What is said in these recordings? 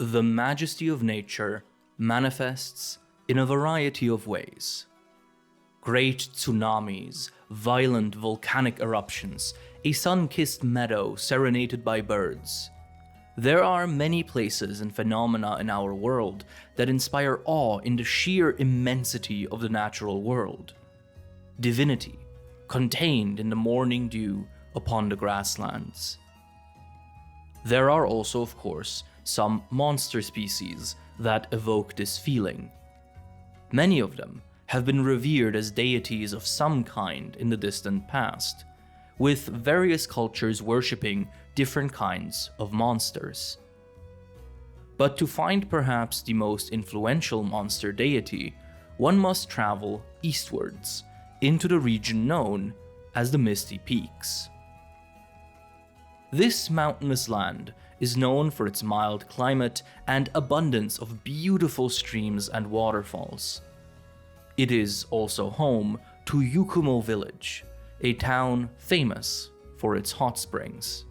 The majesty of nature manifests in a variety of ways. Great tsunamis, violent volcanic eruptions, a sun-kissed meadow serenaded by birds. There are many places and phenomena in our world that inspire awe in the sheer immensity of the natural world. Divinity, contained in the morning dew upon the grasslands. There are also, of course, some monster species that evoke this feeling. Many of them have been revered as deities of some kind in the distant past, with various cultures worshipping different kinds of monsters. But to find perhaps the most influential monster deity, one must travel eastwards, into the region known as the Misty Peaks. This mountainous land is known for its mild climate and abundance of beautiful streams and waterfalls. It is also home to Yukumo Village, a town famous for its hot springs.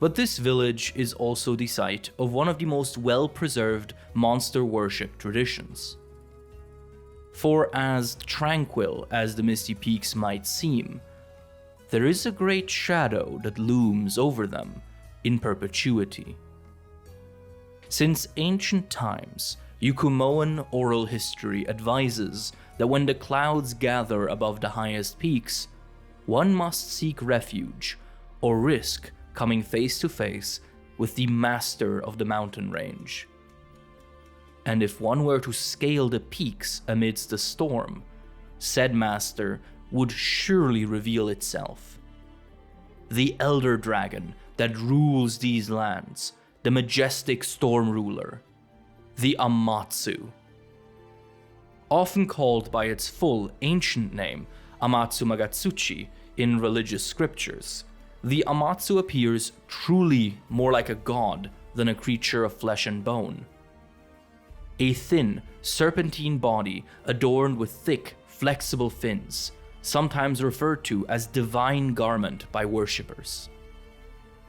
But this village is also the site of one of the most well-preserved monster worship traditions. For as tranquil as the Misty Peaks might seem, there is a great shadow that looms over them in perpetuity. Since ancient times, Yukumoan oral history advises that when the clouds gather above the highest peaks, one must seek refuge or risk coming face to face with the master of the mountain range. And if one were to scale the peaks amidst the storm, said master would surely reveal itself. The elder dragon that rules these lands, the majestic storm ruler, the Amatsu. Often called by its full ancient name, Amatsu Magatsuchi, in religious scriptures, the Amatsu appears truly more like a god than a creature of flesh and bone. A thin, serpentine body adorned with thick, flexible fins, sometimes referred to as divine garment by worshippers.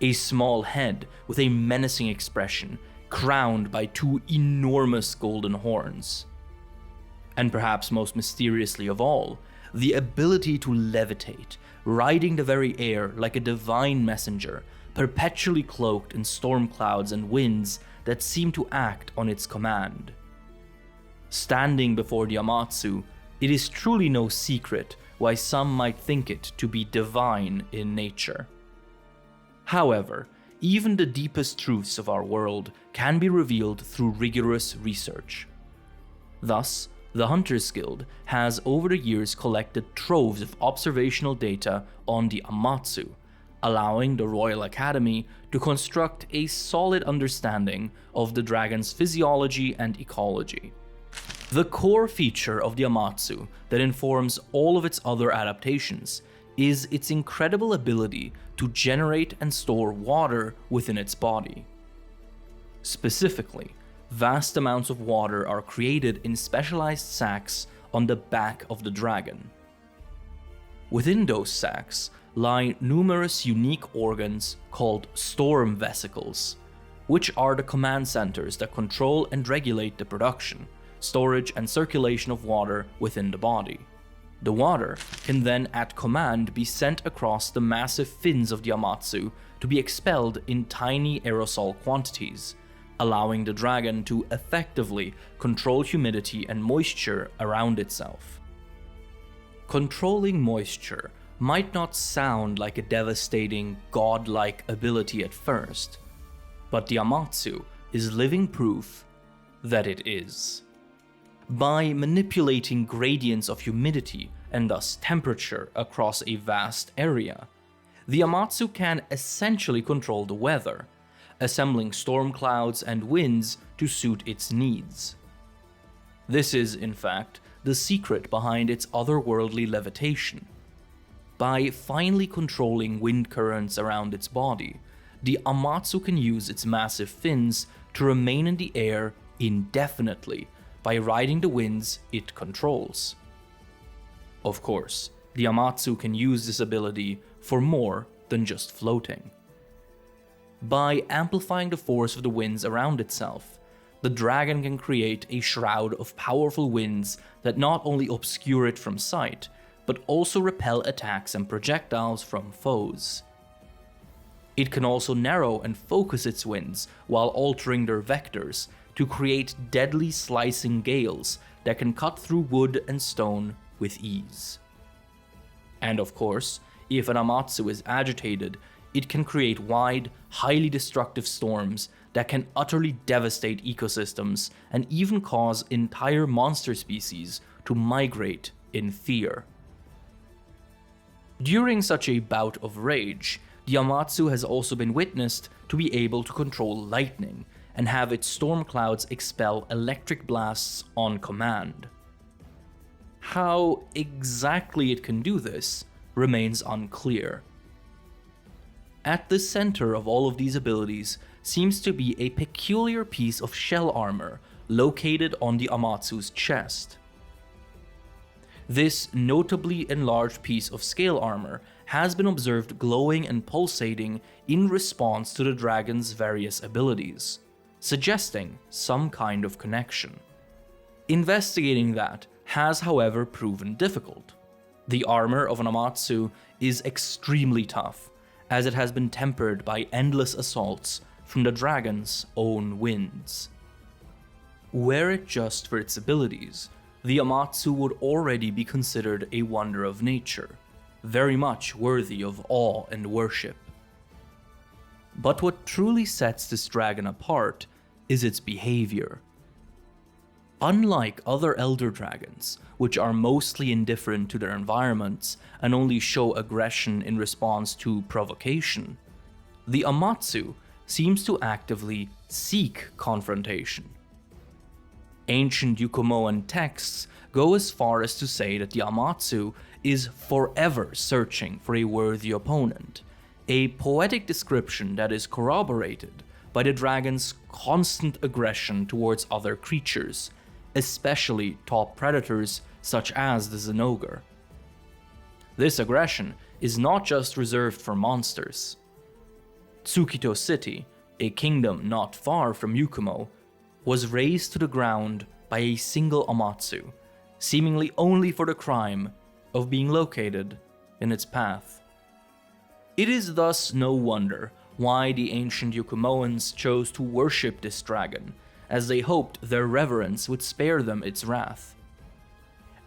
A small head with a menacing expression, crowned by two enormous golden horns. And perhaps most mysteriously of all, the ability to levitate, riding the very air like a divine messenger, perpetually cloaked in storm clouds and winds that seem to act on its command. Standing before the Amatsu, it is truly no secret why some might think it to be divine in nature. However, even the deepest truths of our world can be revealed through rigorous research. Thus, the Hunters Guild has over the years collected troves of observational data on the Amatsu, allowing the Royal Academy to construct a solid understanding of the dragon's physiology and ecology. The core feature of the Amatsu that informs all of its other adaptations is its incredible ability to generate and store water within its body. Specifically, vast amounts of water are created in specialized sacs on the back of the dragon. Within those sacs lie numerous unique organs called storm vesicles, which are the command centers that control and regulate the production, storage, and circulation of water within the body. The water can then at command be sent across the massive fins of the Amatsu to be expelled in tiny aerosol quantities, allowing the dragon to effectively control humidity and moisture around itself. Controlling moisture might not sound like a devastating, godlike ability at first, but the Amatsu is living proof that it is. By manipulating gradients of humidity and thus temperature across a vast area, the Amatsu can essentially control the weather, assembling storm clouds and winds to suit its needs. This is, in fact, the secret behind its otherworldly levitation. By finely controlling wind currents around its body, the Amatsu can use its massive fins to remain in the air indefinitely by riding the winds it controls. Of course, the Amatsu can use this ability for more than just floating. By amplifying the force of the winds around itself, the dragon can create a shroud of powerful winds that not only obscure it from sight, but also repel attacks and projectiles from foes. It can also narrow and focus its winds while altering their vectors to create deadly slicing gales that can cut through wood and stone with ease. And of course, if an Amatsu is agitated, it can create wide, highly destructive storms that can utterly devastate ecosystems and even cause entire monster species to migrate in fear. During such a bout of rage, the Amatsu has also been witnessed to be able to control lightning and have its storm clouds expel electric blasts on command. How exactly it can do this remains unclear. At the center of all of these abilities seems to be a peculiar piece of shell armor located on the Amatsu's chest. This notably enlarged piece of scale armor has been observed glowing and pulsating in response to the dragon's various abilities, suggesting some kind of connection. Investigating that has, however, proven difficult. The armor of an Amatsu is extremely tough, as it has been tempered by endless assaults from the dragon's own winds. Were it just for its abilities, the Amatsu would already be considered a wonder of nature, very much worthy of awe and worship. But what truly sets this dragon apart is its behavior. Unlike other elder dragons, which are mostly indifferent to their environments and only show aggression in response to provocation, the Amatsu seems to actively seek confrontation. Ancient Yukumoan texts go as far as to say that the Amatsu is forever searching for a worthy opponent, a poetic description that is corroborated by the dragon's constant aggression towards other creatures, especially top predators such as the Zenogre. This aggression is not just reserved for monsters. Tsukito City, a kingdom not far from Yukumo, was razed to the ground by a single Amatsu, seemingly only for the crime of being located in its path. It is thus no wonder why the ancient Yukumoans chose to worship this dragon, as they hoped their reverence would spare them its wrath.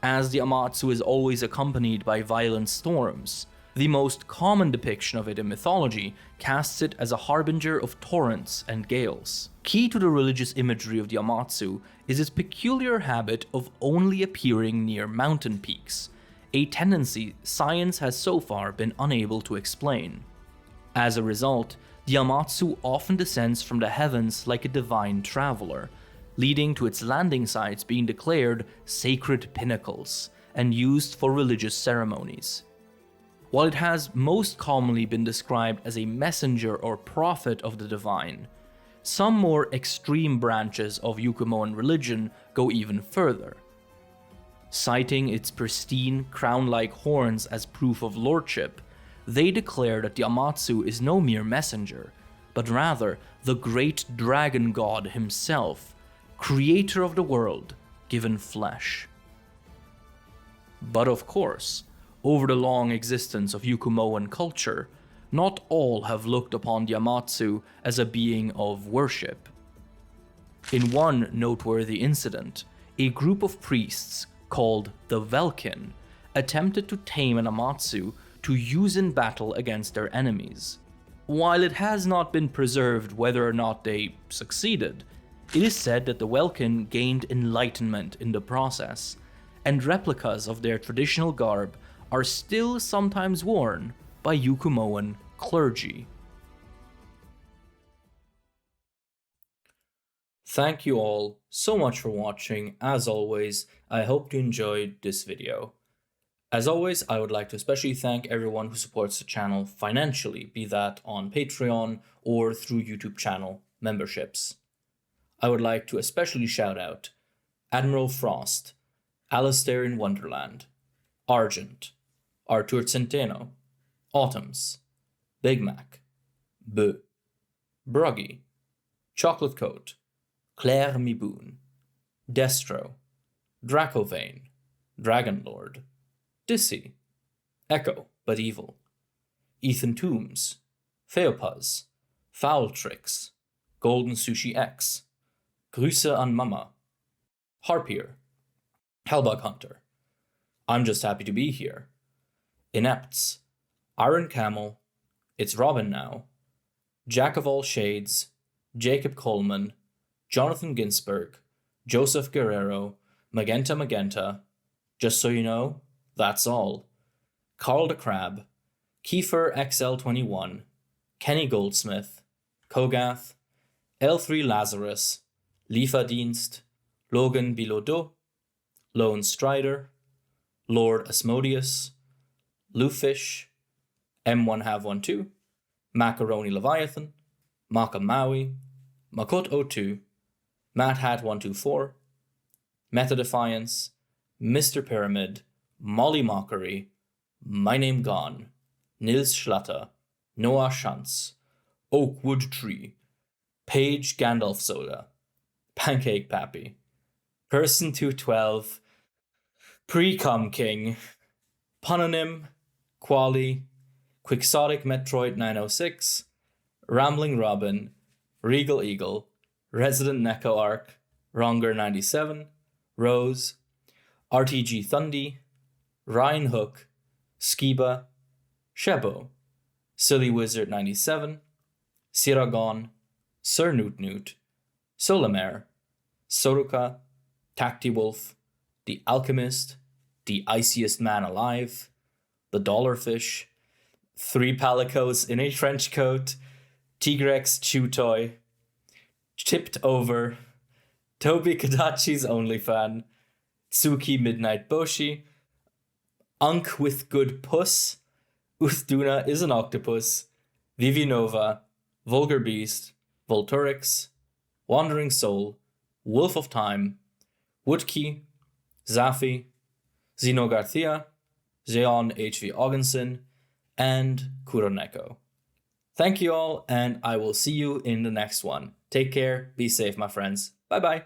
As the Amatsu is always accompanied by violent storms, the most common depiction of it in mythology casts it as a harbinger of torrents and gales. Key to the religious imagery of the Amatsu is its peculiar habit of only appearing near mountain peaks, a tendency science has so far been unable to explain. As a result, the Amatsu often descends from the heavens like a divine traveler, leading to its landing sites being declared sacred pinnacles and used for religious ceremonies. While it has most commonly been described as a messenger or prophet of the divine, some more extreme branches of Yukumoan religion go even further. Citing its pristine, crown-like horns as proof of lordship, they declare that the Amatsu is no mere messenger, but rather the great dragon god himself, creator of the world, given flesh. But of course, over the long existence of Yukumoan culture, not all have looked upon the Amatsu as a being of worship. In one noteworthy incident, a group of priests called the Velkin attempted to tame an Amatsu to use in battle against their enemies. While it has not been preserved whether or not they succeeded, it is said that the Welkin gained enlightenment in the process, and replicas of their traditional garb are still sometimes worn by Yukumoan clergy. Thank you all so much for watching. As always, I hope you enjoyed this video. As always, I would like to especially thank everyone who supports the channel financially, be that on Patreon or through YouTube channel memberships. I would like to especially shout out Admiral Frost, Alistair in Wonderland, Argent, Artur Centeno, Autumns, Big Mac, Boo, Bruggy, Chocolate Coat, Claire Miboon, Destro, Dracovane, Dragonlord, Dissy, Echo but Evil, Ethan Toombs, Feopuz, Foul Tricks, Golden Sushi X, Grüße an Mama, Harpier, Hellbug Hunter, I'm Just Happy to Be Here, Inepts, Iron Camel, It's Robin Now, Jack of All Shades, Jacob Coleman, Jonathan Ginsberg, Joseph Guerrero, Magenta, Just So You Know, That's All, Carl the Crab, Kiefer XL21, Kenny Goldsmith, Kogath, L3 Lazarus, Lieferdienst, Logan Bilodeau, Lone Strider, Lord Asmodeus, Lufish, M1Have12, Macaroni Leviathan, Maka Maui, Makot02, Matt Hat 124, Meta Defiance, Mr. Pyramid, Molly Mockery, My Name Gone, Nils Schlatter, Noah Schanz, Oakwood Tree, Paige Gandalf Soda, Pancake Pappy, Person 212, Pre-Com King, Punonym, Quali, Quixotic Metroid 906, Rambling Robin, Regal Eagle, Resident Neko Arc, Ronger 97, Rose, RTG Thundy, Ryan Hook, Skiba, Shebo, Silly Wizard 97, Siragon, Sir Newt Newt, Solomare, Soruka, Tacti Wolf, The Alchemist, The Iciest Man Alive, The Dollarfish, 3 Palicos in a Trench Coat, Tigrex Chew Toy, Tipped Over, Toby Kadachi's OnlyFan, Tsuki Midnight Boshi, Unk with Good Puss, Uthduna is an Octopus, Vivinova, Vulgar Beast, Volturix, Wandering Soul, Wolf of Time, Woodkey, Zafi, Zeno Garcia, Zeon HV Augenson, and Kuroneko. Thank you all, and I will see you in the next one. Take care, be safe, my friends. Bye-bye.